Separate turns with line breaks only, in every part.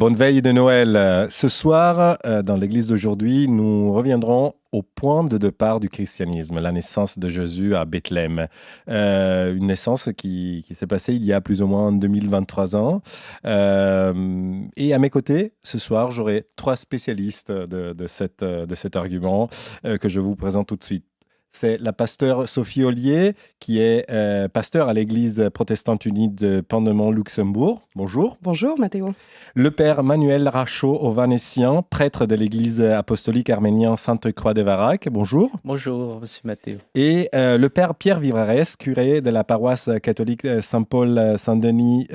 Bonne veille de Noël. Ce soir, dans l'église d'aujourd'hui, nous reviendrons au point de départ du christianisme, la naissance de Jésus à Bethléem. Une naissance qui s'est passée il y a plus ou moins 2023 ans. Et à mes côtés, ce soir, j'aurai trois spécialistes de cet argument que je vous présente tout de suite. C'est la pasteure Sophie Ollier, qui est pasteur à l'église protestante unie de Pandemont-Luxembourg. Bonjour.
Bonjour Mathéo.
Le père Manuel Rachaud Ovanessian, prêtre de l'église apostolique arménienne Sainte-Croix de Varac. Bonjour.
Bonjour, monsieur Mathéo.
Et le père Pierre Vivarès, curé de la paroisse catholique Saint-Paul-Saint-Denis,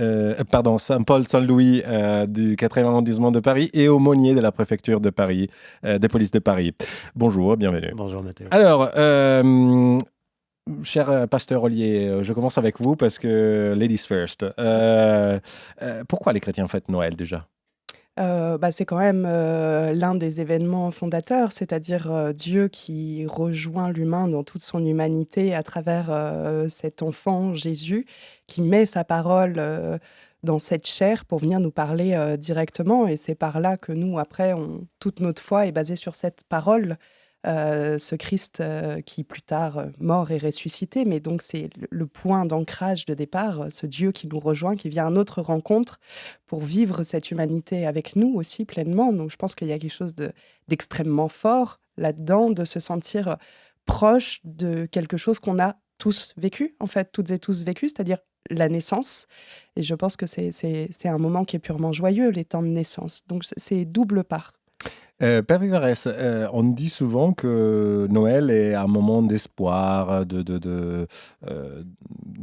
Saint-Paul-Saint-Louis du 4e arrondissement de Paris et aumônier de la préfecture de Paris, de police de Paris. Bonjour, bienvenue.
Bonjour Mathéo.
Alors, cher pasteur Ollier, je commence avec vous parce que ladies first. Pourquoi les chrétiens fêtent Noël déjà?
C'est quand même, l'un des événements fondateurs, c'est-à-dire, Dieu qui rejoint l'humain dans toute son humanité à travers, cet enfant Jésus, qui met sa parole, dans cette chair pour venir nous parler, directement et c'est par là que nous après toute notre foi est basée sur cette parole, ce Christ, qui plus tard, mort et ressuscité, mais donc c'est le point d'ancrage de départ, ce Dieu qui nous rejoint, qui vient à notre rencontre pour vivre cette humanité avec nous aussi pleinement. Donc je pense qu'il y a quelque chose d'extrêmement fort là-dedans, de se sentir, proche de quelque chose qu'on a tous vécu, en fait, toutes et tous vécu, c'est-à-dire la naissance et je pense que c'est un moment qui est purement joyeux, les temps de naissance. Donc c'est double part.
Père Vivarès, on dit souvent que Noël est un moment d'espoir, dans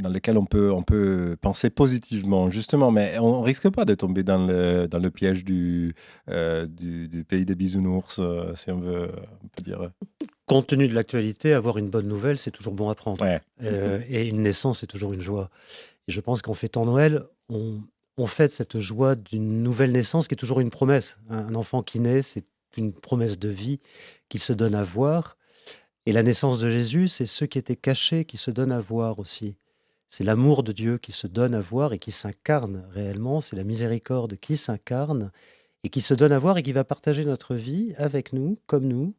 lequel on peut penser positivement justement, mais on risque pas de tomber dans le piège du pays des bisounours, si on peut dire?
Compte tenu de l'actualité, avoir une bonne nouvelle, c'est toujours bon à prendre.
Ouais.
Et une naissance, c'est toujours une joie. Et je pense qu'en fêtant Noël, on fête cette joie d'une nouvelle naissance qui est toujours une promesse. Un enfant qui naît, c'est une promesse de vie qui se donne à voir. Et la naissance de Jésus, c'est ce qui était caché qui se donne à voir aussi. C'est l'amour de Dieu qui se donne à voir et qui s'incarne réellement. C'est la miséricorde qui s'incarne et qui se donne à voir et qui va partager notre vie avec nous, comme nous.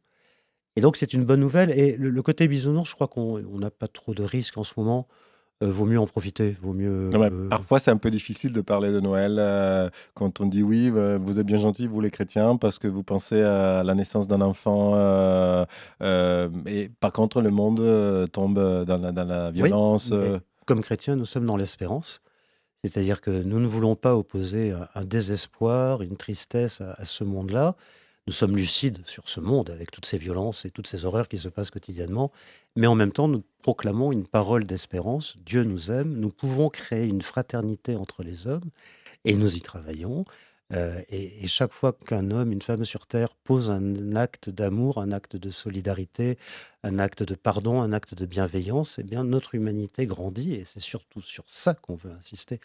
Et donc c'est une bonne nouvelle et le côté bisounours, je crois qu'on n'a pas trop de risques en ce moment, vaut mieux en profiter, vaut mieux,
Non, mais parfois, c'est un peu difficile de parler de Noël, quand on dit: «Oui, vous êtes bien gentils, vous les chrétiens, parce que vous pensez à la naissance d'un enfant», et par contre, le monde, tombe, dans la
oui,
violence,
mais comme chrétiens, nous sommes dans l'espérance. C'est-à-dire que nous ne voulons pas opposer un désespoir, une tristesse à ce monde-là. Nous sommes lucides sur ce monde avec toutes ces violences et toutes ces horreurs qui se passent quotidiennement, mais en même temps, nous proclamons une parole d'espérance. Dieu nous aime, nous pouvons créer une fraternité entre les hommes et nous y travaillons. Et chaque fois qu'un homme, une femme sur terre pose un acte d'amour, un acte de solidarité, un acte de pardon, un acte de bienveillance, eh bien notre humanité grandit et c'est surtout sur ça qu'on veut insister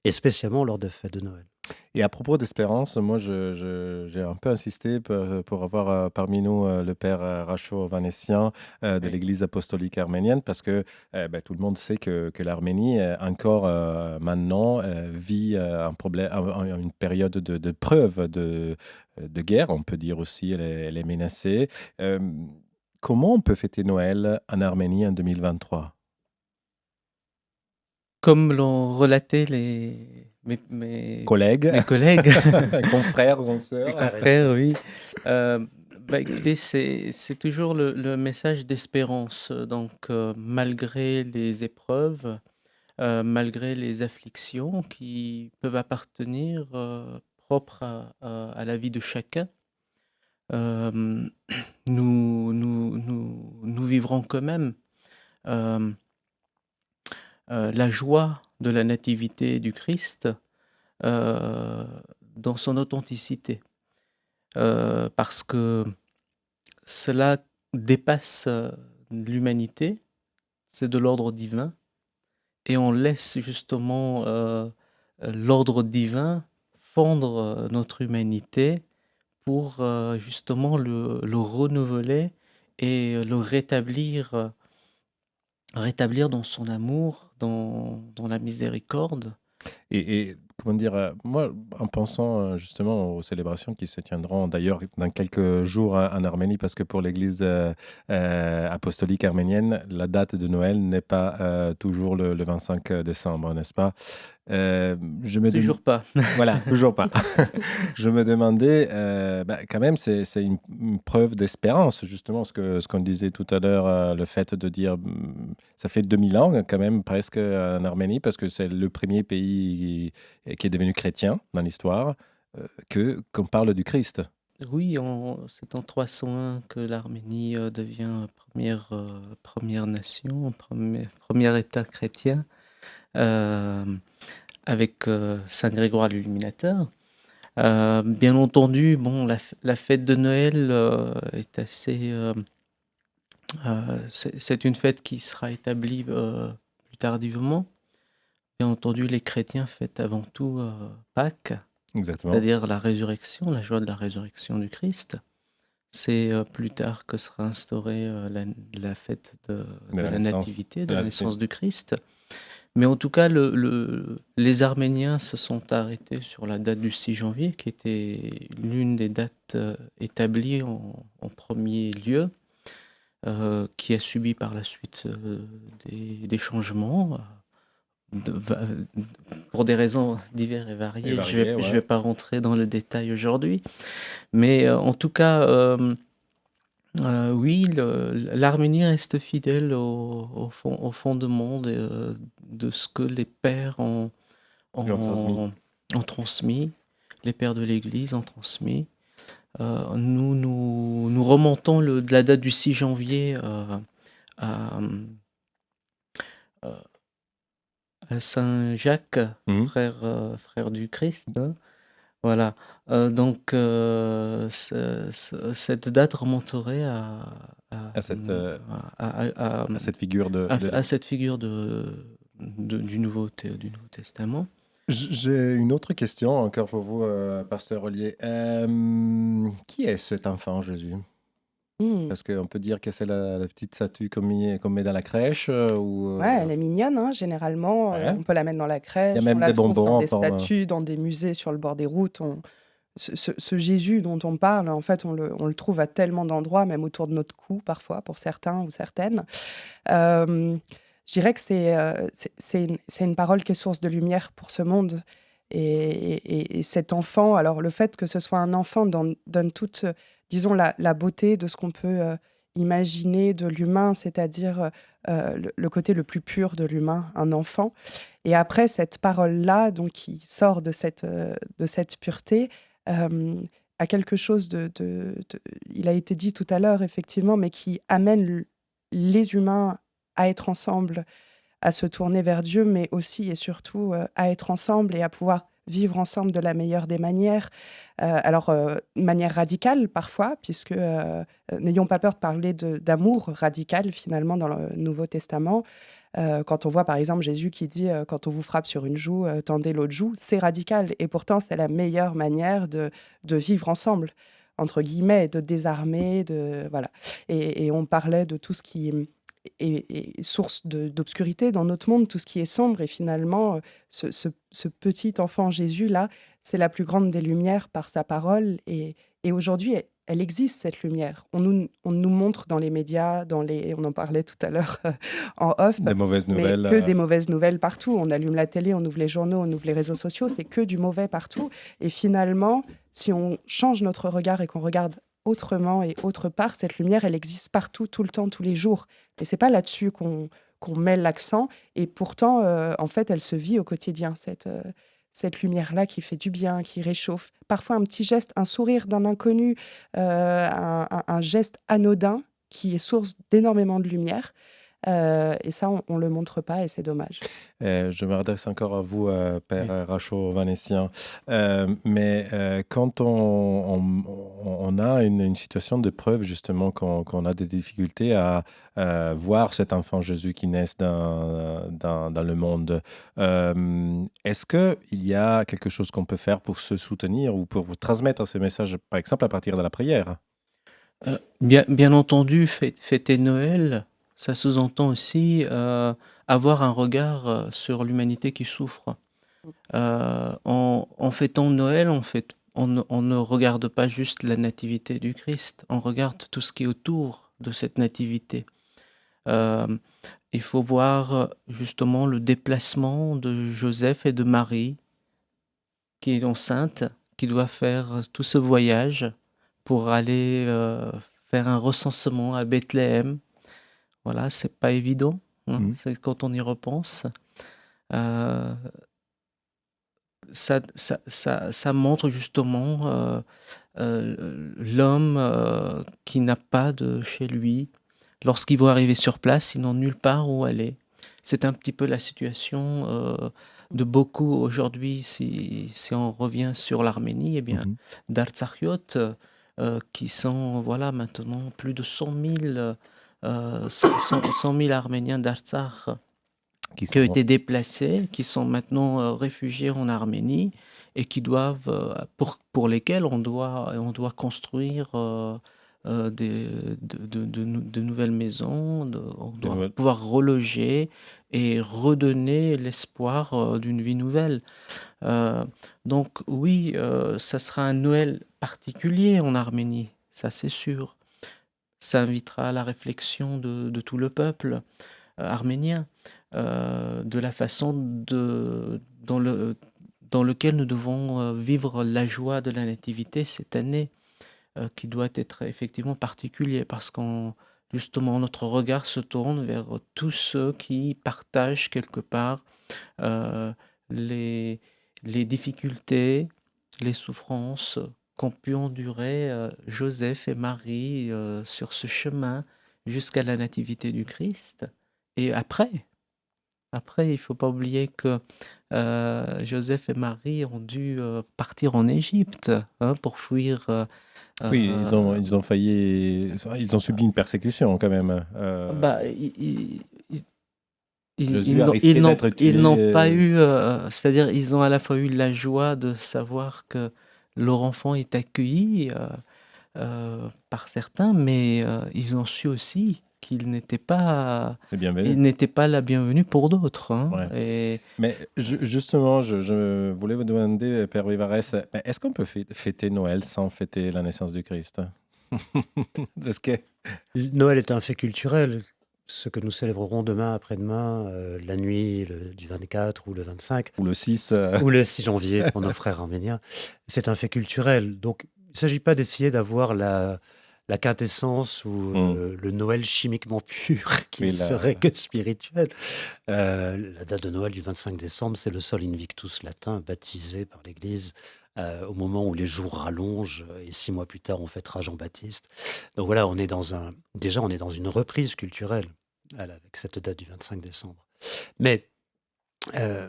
et spécialement lors des fêtes de Noël.
et à propos d'espérance, moi, j'ai un peu insisté pour avoir, parmi nous, le père, Rachaud Ovanessian, de
Oui.
l'Église apostolique arménienne parce que, tout le monde sait que l'Arménie, encore, maintenant, vit, un problème une période de preuve de guerre, on peut dire aussi, elle est menacée. Comment on peut fêter Noël en Arménie en 2023?
Comme l'ont relaté mes
Collègues,
mes collègues,
confrères,
mes
consoeurs,
confrères, oui. Écoutez, c'est toujours le message d'espérance, malgré les épreuves, malgré les afflictions qui peuvent appartenir, propres à la vie de chacun, hem, nous vivrons quand même, hem, la joie de la nativité du Christ, heu, dans son authenticité, parce que cela dépasse, l'humanité, c'est de l'ordre divin et on laisse justement, l'ordre divin fondre, notre humanité pour, justement le renouveler et le rétablir dans son amour, dans la miséricorde.
et comment dire? Moi, en pensant, justement aux célébrations qui se tiendront d'ailleurs dans quelques jours en Arménie, parce que pour l'Église, apostolique arménienne, la date de Noël n'est pas, toujours le 25 décembre, n'est-ce pas? Je me dem
Toujours pas.
Voilà, toujours pas. Je me demandais, bah, quand même, c'est une preuve d'espérance, justement, ce qu'on disait tout à l'heure, le fait de dire, ça fait 2000 ans quand même presque en Arménie, parce que c'est le premier pays qui est devenu chrétien dans l'histoire, que qu'on parle du Christ.
Oui, c'est en 301 que l'Arménie devient première nation, premier État chrétien, euh, avec Saint Grégoire l'Illuminateur. Bien entendu, bon, la fête de Noël est assez. C'est une fête qui sera établie plus tardivement. Bien entendu, les chrétiens fêtent avant tout Pâques,
Exactement.
c'est-à-dire la résurrection, la joie de la résurrection du Christ. C'est plus tard que sera instaurée la fête de
De la
la
naissance.
nativité, de
De
la
la
naissance du Christ. Mais en tout cas, les Arméniens se sont arrêtés sur la date du 6 janvier, qui était l'une des dates établies en premier lieu, qui a subi par la suite des changements. de- va- pour des raisons diverses et
Et
variées.
varié,
Je
ouais.
vais pas rentrer dans le détail aujourd'hui, mais en tout cas, oui, l'Arménie reste fidèle au fondement de ce que les pères
Lui ont transmis.
ont, ont transmis, les pères de l'Église ont transmis. Nous remontons de la date du 6 janvier à, euh, à Saint Jacques,
Mhm.
frère du Christ, hein. Voilà. Donc, cette date remonterait à,
À cette,
mmh, à,
à cette figure
à cette figure du Nouveau Testament.
J'ai une autre question encore pour vous, pasteur Ollier. Qui est cet enfant Jésus?
Mmh.
Est-ce qu'on peut dire que c'est la petite statue qu'on met dans la crèche, ou,
Ouais, elle est mignonne, hein, généralement,
ouais,
on peut la mettre dans la
il y a
crèche, on
même
la
des
trouve
bonbons
dans
en
des
forme,
statues, dans des musées sur le bord des routes. Ce Jésus dont on parle, en fait, on le trouve à tellement d'endroits, même autour de notre cou parfois, pour certains ou certaines. Hem, je dirais que c'est une parole qui est source de lumière pour ce monde et cet enfant, alors le fait que ce soit un enfant donne toute, disons la beauté de ce qu'on peut, imaginer de l'humain, c'est-à-dire, le côté le plus pur de l'humain, un enfant et après cette parole-là, donc qui sort de cette pureté, a quelque chose de il a été dit tout à l'heure effectivement, mais qui amène les humains à être ensemble, à se tourner vers Dieu, mais aussi et surtout, à être ensemble et à pouvoir vivre ensemble de la meilleure des manières. Alors, manière radicale parfois puisque, n'ayons pas peur de parler d'amour radical finalement dans le Nouveau Testament. Quand on voit par exemple Jésus qui dit, «Quand on vous frappe sur une joue, tendez l'autre joue», c'est radical et pourtant c'est la meilleure manière de «vivre ensemble» entre guillemets, de désarmer, de voilà et on parlait de tout ce qui, est source d'obscurité dans notre monde, tout ce qui est sombre et finalement, ce petit enfant Jésus-là, c'est la plus grande des lumières par sa parole et aujourd'hui, elle existe cette lumière. On nous montre dans les médias, on en parlait tout à l'heure, en off,
des mauvaises
mais
nouvelles,
que des mauvaises nouvelles partout. On allume la télé, on ouvre les journaux, on ouvre les réseaux sociaux, c'est que du mauvais partout et finalement, si on change notre regard et qu'on regarde autrement et autre part, cette lumière, elle existe partout, tout le temps, tous les jours et c'est pas là-dessus qu'on met l'accent et pourtant, en fait, elle se vit au quotidien, cette lumière-là qui fait du bien, qui réchauffe. Parfois un petit geste, un sourire d'un inconnu, un geste anodin qui est source d'énormément de lumière, et ça on le montre pas et c'est dommage.
je me redresse encore à vous, père,
Oui.
Rachaud Vanessien. Mais, quand on a une situation de preuve justement qu'on a des difficultés à, voir cet enfant Jésus qui naisse dans le monde, est-ce qu'il y a quelque chose qu'on peut faire pour se soutenir ou pour vous transmettre ce message, par exemple à partir de la prière?
Bien entendu, fêter Noël, ça sous-entend aussi avoir un regard sur l'humanité qui souffre. En fêtant Noël, on ne regarde pas juste la nativité du Christ, on regarde tout ce qui est autour de cette nativité. Euh, il faut voir justement le déplacement de Joseph et de Marie, qui est enceinte, qui doit faire tout ce voyage pour aller faire un recensement à Bethléem. Voilà, c'est pas évident, hein,
Mmh.
c'est quand on y repense. Euh, ça montre justement l'homme qui n'a pas de chez lui. Lorsqu'ils vont arriver sur place, ils n'ont nulle part où aller. C'est un petit peu la situation de beaucoup aujourd'hui. Si on revient sur l'Arménie, eh bien,
Mmh.
d'Artsakhiot, qui sont voilà, maintenant plus de 100 000, 100 000 Arméniens d'Artsakh
Qui
qui ont
sont
été déplacés, qui sont maintenant réfugiés en Arménie et qui doivent, pour lesquels on doit construire de nouvelles maisons, on
de
doit
nouvelles
pouvoir reloger et redonner l'espoir d'une vie nouvelle. Euh, donc oui, ça sera un Noël particulier en Arménie, ça c'est sûr. Ça invitera à la réflexion de tout le peuple arménien, de la façon dans lequel nous devons vivre la joie de la nativité cette année, qui doit être effectivement particulier parce qu'on justement notre regard se tourne vers tous ceux qui partagent quelque part euh, les, les difficultés, les souffrances qu'ont pu endurer Joseph et Marie sur ce chemin jusqu'à la nativité du Christ. Et après, il ne faut pas oublier que Joseph et Marie ont dû partir en Égypte, hein, pour fuir.
oui,
Euh,
ils ont failli enfin, ils ont subi une persécution quand même,
bah,
Jésus a risqué d'être
ils
tué,
n'ont pas eu, c'est-à-dire ils ont à la fois eu la joie de savoir que leur enfant est accueilli par certains, mais ils ont su aussi
les bienvenus.
il n'était pas la bienvenue pour d'autres, hein,
Ouais.
et
Mais justement, je voulais vous demander, Père Vivarès, ben, est-ce qu'on peut fêter Noël sans fêter la naissance du Christ? Parce que
Noël est un fait culturel. Ce que nous célébrerons demain, après-demain, la nuit du 24 ou le 25,
ou le 6,
ou le 6 janvier pour nos frères arméniens, c'est un fait culturel. Donc, il ne s'agit pas d'essayer d'avoir la quintessence ou
mmh,
le Noël chimiquement pur qui
oui,
ne serait
la
que spirituel. La date de Noël du 25 décembre, c'est le Sol Invictus latin baptisé par l'Église au moment où les jours rallongent et 6 mois plus tard, on fêtera Jean-Baptiste. Donc voilà, déjà, on est dans une reprise culturelle avec cette date du 25 décembre. Mais euh,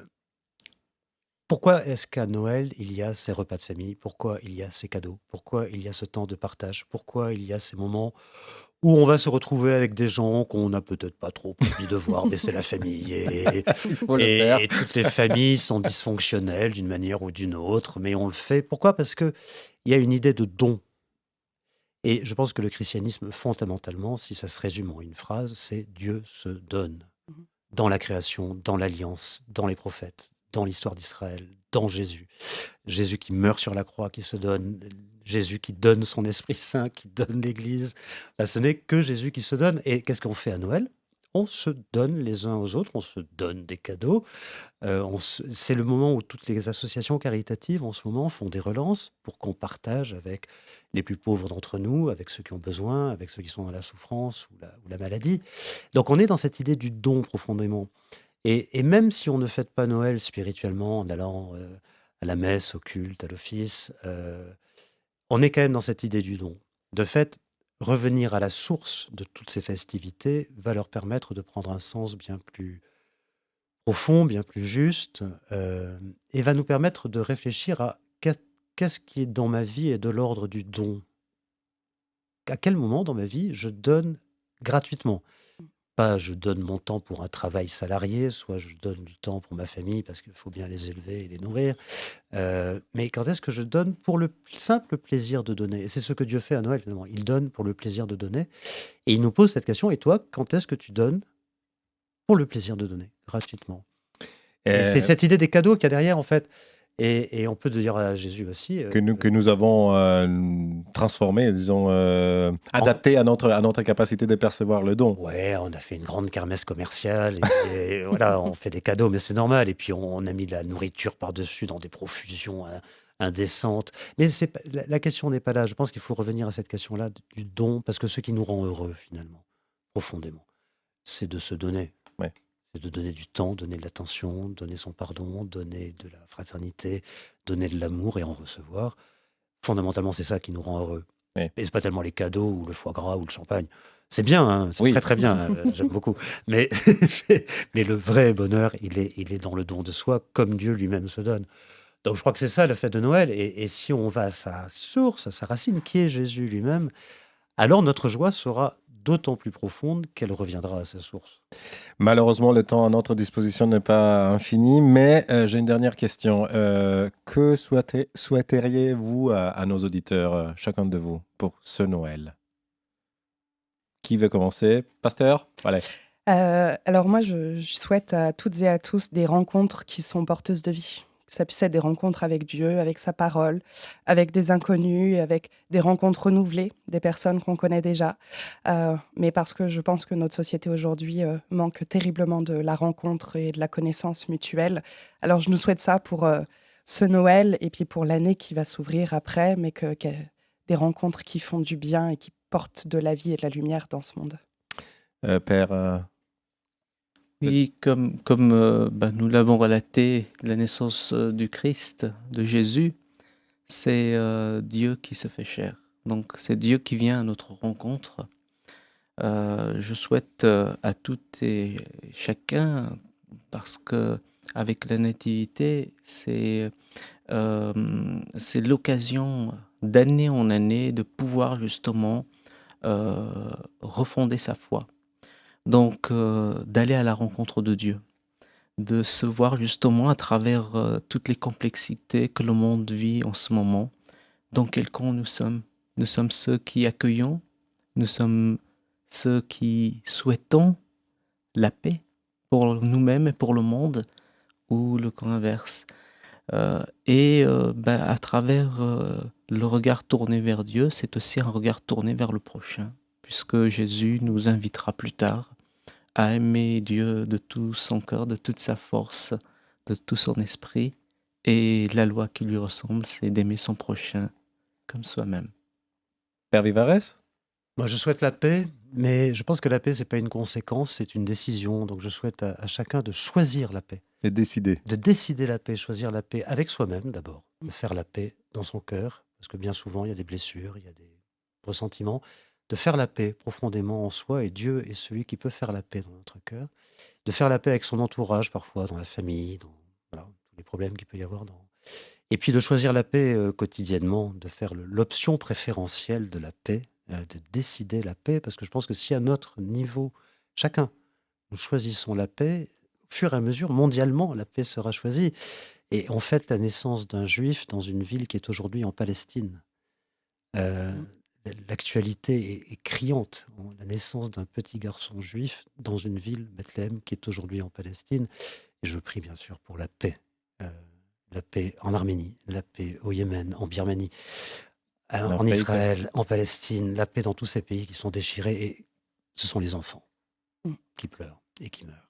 pourquoi est-ce qu'à Noël, il y a ces repas de famille? Pourquoi il y a ces cadeaux? Pourquoi il y a ce temps de partage? Pourquoi il y a ces moments où on va se retrouver avec des gens qu'on n'a peut-être pas trop envie de voir, mais c'est la famille
il faut le faire.
et toutes les familles sont dysfonctionnelles d'une manière ou d'une autre, mais on le fait. Pourquoi? Parce qu'il y a une idée de don et je pense que le christianisme, fondamentalement, si ça se résume en une phrase, c'est Dieu se donne.
Mmh.
Dans la création, dans l'alliance, dans les prophètes, dans l'histoire d'Israël, dans Jésus. Jésus qui meurt sur la croix, qui se donne, Jésus qui donne son Esprit Saint, qui donne l'Église. Bah, ce n'est que Jésus qui se donne. Et qu'est-ce qu'on fait à Noël? On se donne les uns aux autres, on se donne des cadeaux. C'est le moment où toutes les associations caritatives, en ce moment, font des relances pour qu'on partage avec les plus pauvres d'entre nous, avec ceux qui ont besoin, avec ceux qui sont dans la souffrance ou la maladie. Donc on est dans cette idée du don profondément. Et même si on ne fête pas Noël spirituellement en allant à la messe, au culte, à l'office, on est quand même dans cette idée du don. De fait, revenir à la source de toutes ces festivités va leur permettre de prendre un sens bien plus profond, bien plus juste, et va nous permettre de réfléchir à qu'est-ce qui est dans ma vie est de l'ordre du don. À quel moment dans ma vie je donne gratuitement? Pas je donne mon temps pour un travail salarié, soit je donne du temps pour ma famille parce qu'il faut bien les élever et les nourrir. Mais quand est-ce que je donne pour le simple plaisir de donner? Et c'est ce que Dieu fait à Noël finalement. Il donne pour le plaisir de donner et il nous pose cette question: «Et toi, quand est-ce que tu donnes pour le plaisir de donner, gratuitement?» Et c'est
Et
cette idée des cadeaux qu'il y a derrière, en fait. Et on peut dire à Jésus aussi,
que nous avons transformé, disons, adapté à notre capacité de percevoir le don.
ouais, on a fait une grande kermesse commerciale et voilà, on fait des cadeaux, mais c'est normal. Et puis on a mis de la nourriture par-dessus dans des profusions indécentes. Mais c'est la question n'est pas là. Je pense qu'il faut revenir à cette question-là du don, parce que ce qui nous rend heureux, finalement, profondément, c'est de se donner.
Ouais.
C'est de donner du temps, donner de l'attention, donner son pardon, donner de la fraternité, donner de l'amour et en recevoir. Fondamentalement, c'est ça qui nous rend heureux.
Ouais.
Et c'est pas tellement les cadeaux ou le foie gras ou le champagne. C'est bien, hein, c'est
Oui.
très très bien, j'aime beaucoup. Mais, mais le vrai bonheur, il est dans le don de soi, comme Dieu lui-même se donne. Donc je crois que c'est ça la fête de Noël. Et si on va à sa source, à sa racine, qui est Jésus lui-même, alors notre joie sera d'autant plus profonde qu'elle reviendra à sa source.
Malheureusement, le temps à notre disposition n'est pas infini, mais j'ai une dernière question. Que souhaiteriez-vous à nos auditeurs, chacun de vous, pour ce Noël? Qui veut commencer? Pasteur? Allez.
Alors moi, je souhaite à toutes et à tous des rencontres qui sont porteuses de vie. Que ça puisse être des rencontres avec Dieu, avec sa parole, avec des inconnus, avec des rencontres renouvelées, des personnes qu'on connaît déjà. Mais parce que je pense que notre société aujourd'hui, manque terriblement de la rencontre et de la connaissance mutuelle. Alors je nous souhaite ça pour, ce Noël et puis pour l'année qui va s'ouvrir après, mais que des rencontres qui font du bien et qui portent de la vie et de la lumière dans ce monde.
Père,
Oui, comme nous l'avons relaté, la naissance du Christ, de Jésus, c'est Dieu qui se fait chair. Donc c'est Dieu qui vient à notre rencontre. Je souhaite à toutes et chacun, parce que avec la nativité, c'est l'occasion d'année en année de pouvoir justement refonder sa foi. Donc d'aller à la rencontre de Dieu, de se voir justement à travers toutes les complexités que le monde vit en ce moment. Dans quel camp nous sommes? Nous sommes ceux qui accueillons, nous sommes ceux qui souhaitons la paix pour nous-mêmes et pour le monde, ou le camp inverse. À travers le regard tourné vers Dieu, c'est aussi un regard tourné vers le prochain, puisque Jésus nous invitera plus tard à aimer Dieu de tout son cœur, de toute sa force, de tout son esprit. Et la loi qui lui ressemble, c'est d'aimer son prochain comme soi-même.
Père Vivarès?
Moi, je souhaite la paix, mais je pense que la paix, c'est pas une conséquence, c'est une décision. Donc je souhaite à chacun de choisir la paix,
Et décidé.
de décider la paix, choisir la paix avec soi-même d'abord, de faire la paix dans son cœur, parce que bien souvent, il y a des blessures, il y a des ressentiments, de faire la paix profondément en soi, et Dieu est celui qui peut faire la paix dans notre cœur, de faire la paix avec son entourage parfois, dans la famille, dans voilà, tous les problèmes qu'il peut y avoir dans... Et puis de choisir la paix quotidiennement, de faire l'option préférentielle de la paix, de décider la paix, parce que je pense que si à notre niveau, chacun, nous choisissons la paix, au fur et à mesure, mondialement, la paix sera choisie. Et on fête la naissance d'un juif dans une ville qui est aujourd'hui en Palestine. Euh, L'actualité est criante. La naissance d'un petit garçon juif dans une ville, Bethléem, qui est aujourd'hui en Palestine. Et je prie bien sûr pour la paix en Arménie, la paix au Yémen, en Birmanie,
Un
en
pays
Israël, en Palestine, la paix dans tous ces pays qui sont déchirés. Et ce sont les enfants
Mmh.
qui pleurent et qui meurent.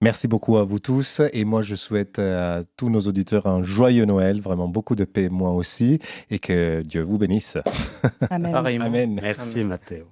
Merci beaucoup à vous tous et moi je souhaite à tous nos auditeurs un joyeux Noël, vraiment beaucoup de paix moi aussi et que Dieu vous bénisse.
Amen.
Pareillement.
Amen.
Merci
Amen.
Matteo.